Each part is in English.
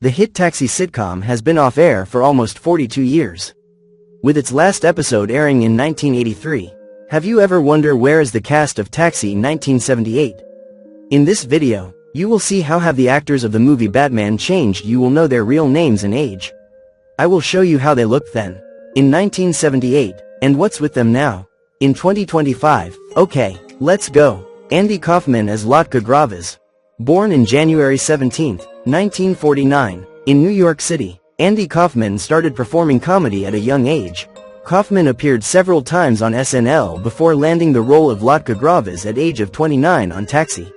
The hit Taxi sitcom has been off air for almost 42 years. With its last episode airing in 1983. Have you ever wondered where is the cast of Taxi 1978? In this video, you will see how have the actors of the movie Batman changed. You will know their real names and age. I will show you how they looked then, in 1978, and what's with them now, in 2025. Okay, let's go. Andy Kaufman as Lotka Gravas. Born in January 17, 1949, in New York City, Andy Kaufman started performing comedy at a young age. Kaufman appeared several times on SNL before landing the role of Lotka Gravas at age of 29 on Taxi.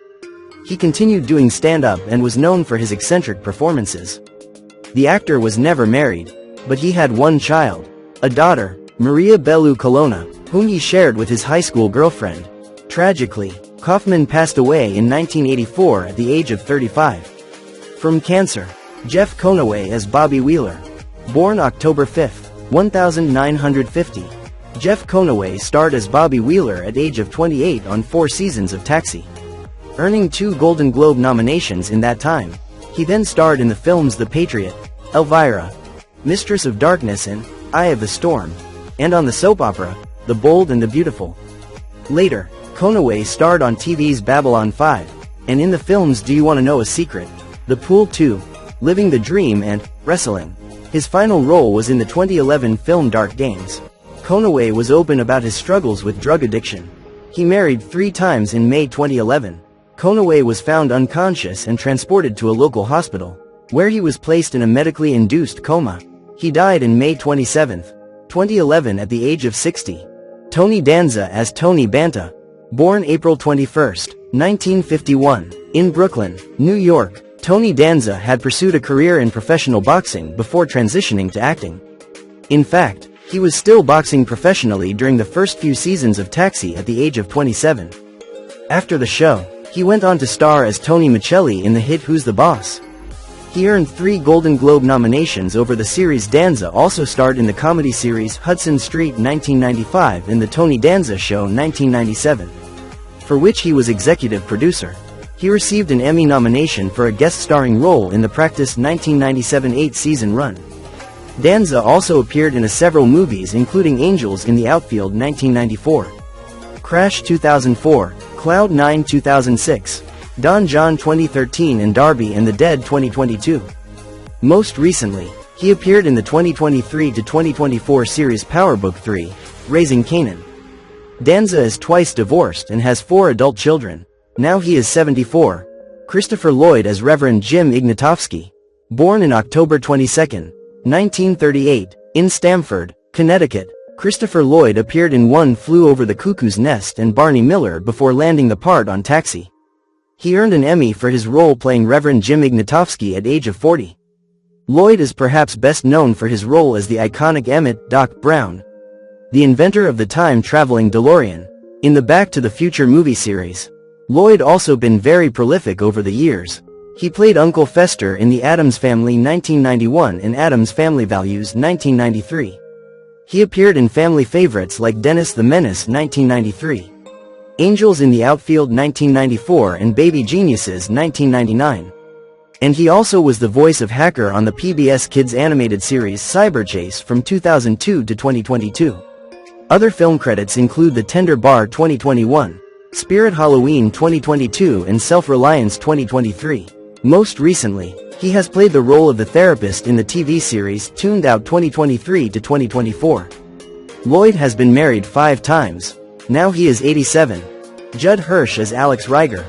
He continued doing stand-up and was known for his eccentric performances. The actor was never married, but he had one child, a daughter, Maria Bellu Colonna, whom he shared with his high school girlfriend. Tragically, Kaufman passed away in 1984 at the age of 35. From cancer. Jeff Conaway as Bobby Wheeler. Born October 5, 1950. Jeff Conaway starred as Bobby Wheeler at age of 28 on 4 seasons of Taxi, earning 2 Golden Globe nominations in that time. He then starred in the films The Patriot, Elvira, Mistress of Darkness and Eye of the Storm, and on the soap opera, The Bold and the Beautiful. Later, Conaway starred on TV's Babylon 5, and in the films Do You Want to Know a Secret?, The Pool 2, Living the Dream and Wrestling. His final role was in the 2011 film Dark Games. Conaway was open about his struggles with drug addiction. He married 3 times in May 2011. Conaway was found unconscious and transported to a local hospital, where he was placed in a medically induced coma. He died in May 27, 2011 at the age of 60. Tony Danza as Tony Banta. Born April 21, 1951, in Brooklyn, New York, Tony Danza had pursued a career in professional boxing before transitioning to acting. In fact, he was still boxing professionally during the first few seasons of Taxi at the age of 27. After the show, he went on to star as Tony Michelli in the hit Who's the Boss? He earned 3 Golden Globe nominations over the series. Danza also starred in the comedy series Hudson Street 1995 and The Tony Danza Show 1997, for which he was executive producer. He received an Emmy nomination for a guest starring role in the Practice 1997 8-season run. Danza also appeared in several movies including Angels in the Outfield 1994, Crash 2004, Cloud 9 2006, Don John 2013 and Darby and the Dead 2022. Most recently, he appeared in the 2023 to 2024 series Power Book 3, Raising Kanan. Danza is twice divorced and has 4 adult children. Now he is 74. Christopher Lloyd as Reverend Jim Ignatowski. Born in October 22, 1938, in Stamford, Connecticut, Christopher Lloyd appeared in One Flew Over the Cuckoo's Nest and Barney Miller before landing the part on Taxi. He earned an Emmy for his role playing Reverend Jim Ignatowski at age of 40. Lloyd is perhaps best known for his role as the iconic Emmett Doc Brown, the inventor of the time-traveling DeLorean, in the Back to the Future movie series. Lloyd also been very prolific over the years. He played Uncle Fester in The Addams Family 1991 and Addams Family Values 1993. He appeared in family favorites like Dennis the Menace 1993, Angels in the Outfield 1994 and Baby Geniuses 1999. And he also was the voice of Hacker on the PBS Kids animated series Cyberchase from 2002 to 2022. Other film credits include The Tender Bar 2021, Spirit Halloween 2022 and Self-Reliance 2023. Most recently, he has played the role of the therapist in the TV series Tuned Out 2023 to 2024. Lloyd has been married 5 times. Now he is 87. Judd Hirsch as Alex Reiger.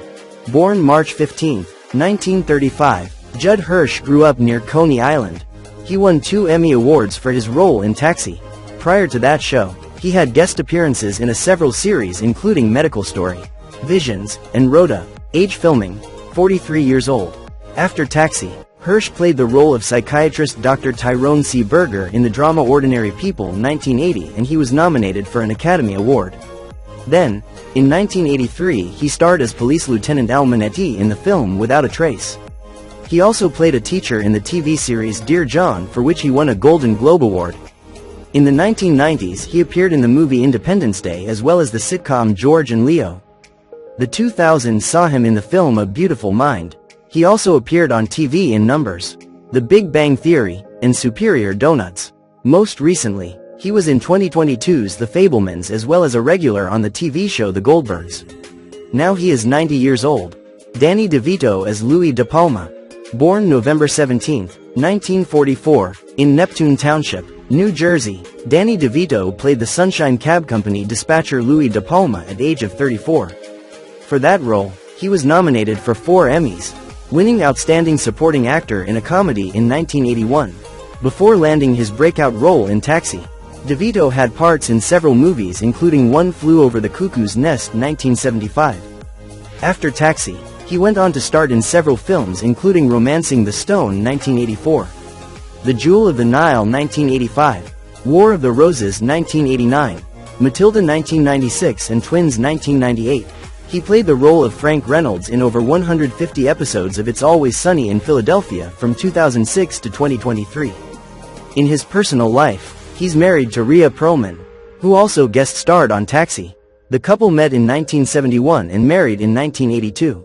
Born March 15, 1935, Judd Hirsch grew up near Coney Island. He won 2 Emmy Awards for his role in Taxi. Prior to that show, he had guest appearances in several series including Medical Story, Visions, and Rhoda. Age filming, 43 years old. After Taxi, Hirsch played the role of psychiatrist Dr. Tyrone C. Berger in the drama Ordinary People 1980 and he was nominated for an Academy Award. Then, in 1983 he starred as Police Lieutenant Al Manetti in the film Without a Trace. He also played a teacher in the TV series Dear John for which he won a Golden Globe Award. In the 1990s he appeared in the movie Independence Day as well as the sitcom George and Leo. The 2000s saw him in the film A Beautiful Mind. He also appeared on TV in Numbers. The Big Bang Theory, and Superior Donuts. Most recently, he was in 2022's The Fabelmans as well as a regular on the TV show The Goldbergs. Now he is 90 years old. Danny DeVito as Louis De Palma. Born November 17, 1944, in Neptune Township, New Jersey, Danny DeVito played the Sunshine Cab Company dispatcher Louis De Palma at age of 34. For that role, he was nominated for 4 Emmys, winning Outstanding Supporting Actor in a Comedy in 1981. Before landing his breakout role in Taxi, DeVito had parts in several movies including One Flew Over the Cuckoo's Nest 1975. After Taxi, he went on to star in several films including Romancing the Stone 1984, The Jewel of the Nile 1985, War of the Roses 1989, Matilda 1996 and Twins 1998. He played the role of Frank Reynolds in over 150 episodes of It's Always Sunny in Philadelphia from 2006 to 2023. In his personal life, he's married to Rhea Perlman, who also guest starred on Taxi. The couple met in 1971 and married in 1982.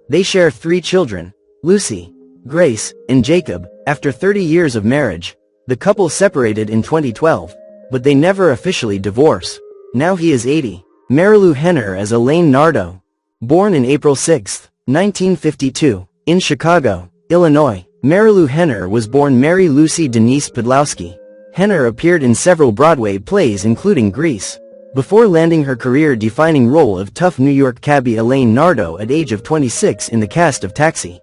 They share 3 children, Lucy, Grace, and Jacob. After 30 years of marriage, the couple separated in 2012, but they never officially divorce. Now he is 80. Marilu Henner as Elaine Nardo. Born in April 6, 1952, in Chicago, Illinois, Marilu Henner was born Mary Lucy Denise Podlowski. Henner appeared in several Broadway plays including Grease, before landing her career-defining role of tough New York cabbie Elaine Nardo at age of 26 in the cast of Taxi.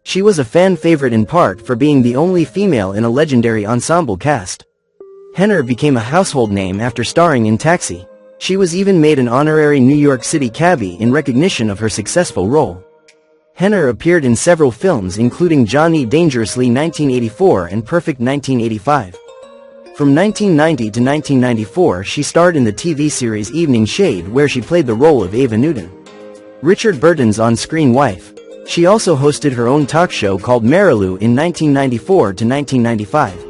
She was a fan favorite in part for being the only female in a legendary ensemble cast. Henner became a household name after starring in Taxi. She was even made an honorary New York City cabbie in recognition of her successful role. Henner appeared in several films including Johnny Dangerously 1984 and Perfect 1985. From 1990 to 1994 she starred in the TV series Evening Shade where she played the role of Ava Newton, Richard Burton's on-screen wife. She also hosted her own talk show called Marilu in 1994 to 1995.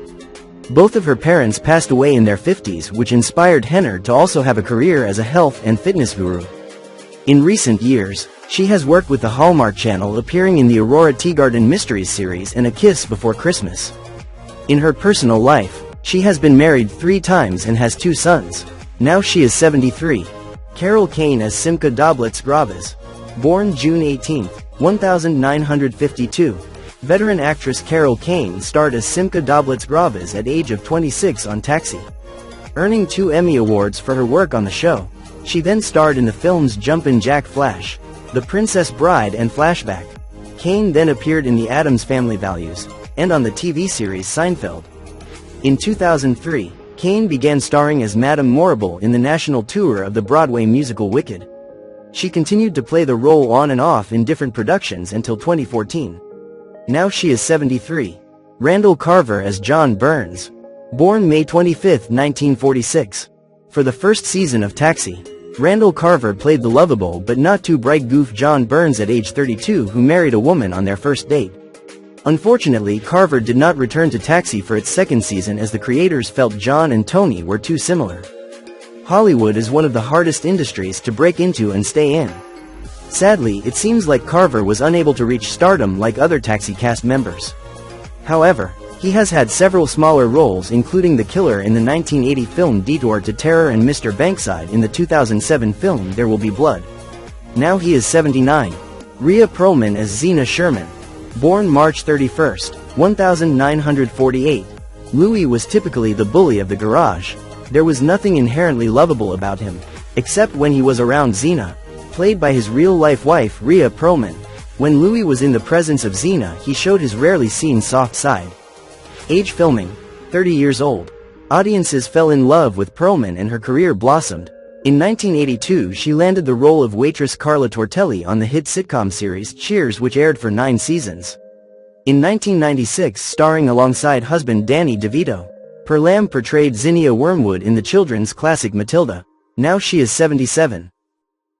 Both of her parents passed away in their 50s, which inspired Henner to also have a career as a health and fitness guru. In recent years, she has worked with the Hallmark Channel appearing in the Aurora Teagarden Mysteries series and A Kiss Before Christmas. In her personal life, she has been married 3 times and has 2 sons. Now she is 73. Carol Kane as Simca Doblitz Gravas. Born June 18, 1952. Veteran actress Carol Kane starred as Simca Doblitz Gravas at age of 26 on Taxi, earning 2 Emmy Awards for her work on the show. She then starred in the films Jumpin' Jack Flash, The Princess Bride and Flashback. Kane then appeared in The Addams Family Values, and on the TV series Seinfeld. In 2003, Kane began starring as Madame Morrible in the national tour of the Broadway musical Wicked. She continued to play the role on and off in different productions until 2014. Now she is 73. Randall Carver as John Burns. Born May 25, 1946. For the first season of Taxi, Randall Carver played the lovable but not too bright goof John Burns at age 32 who married a woman on their first date. Unfortunately, Carver did not return to Taxi for its second season as the creators felt John and Tony were too similar. Hollywood is one of the hardest industries to break into and stay in. Sadly, it seems like Carver was unable to reach stardom like other Taxi cast members. However, he has had several smaller roles including the killer in the 1980 film Detour to Terror and Mr. Bankside in the 2007 film There Will Be Blood. Now he is 79. Rhea Perlman as Zena Sherman. Born March 31, 1948. Louis was typically the bully of the garage. There was nothing inherently lovable about him, except when he was around Zena, played by his real-life wife Rhea Perlman. When Louis was in the presence of Zena, he showed his rarely seen soft side. Age filming, 30 years old. Audiences fell in love with Perlman and her career blossomed. In 1982 she landed the role of waitress Carla Tortelli on the hit sitcom series Cheers, which aired for 9 seasons. In 1996, starring alongside husband Danny DeVito, Perlman portrayed Zinnia Wormwood in the children's classic Matilda. Now she is 77.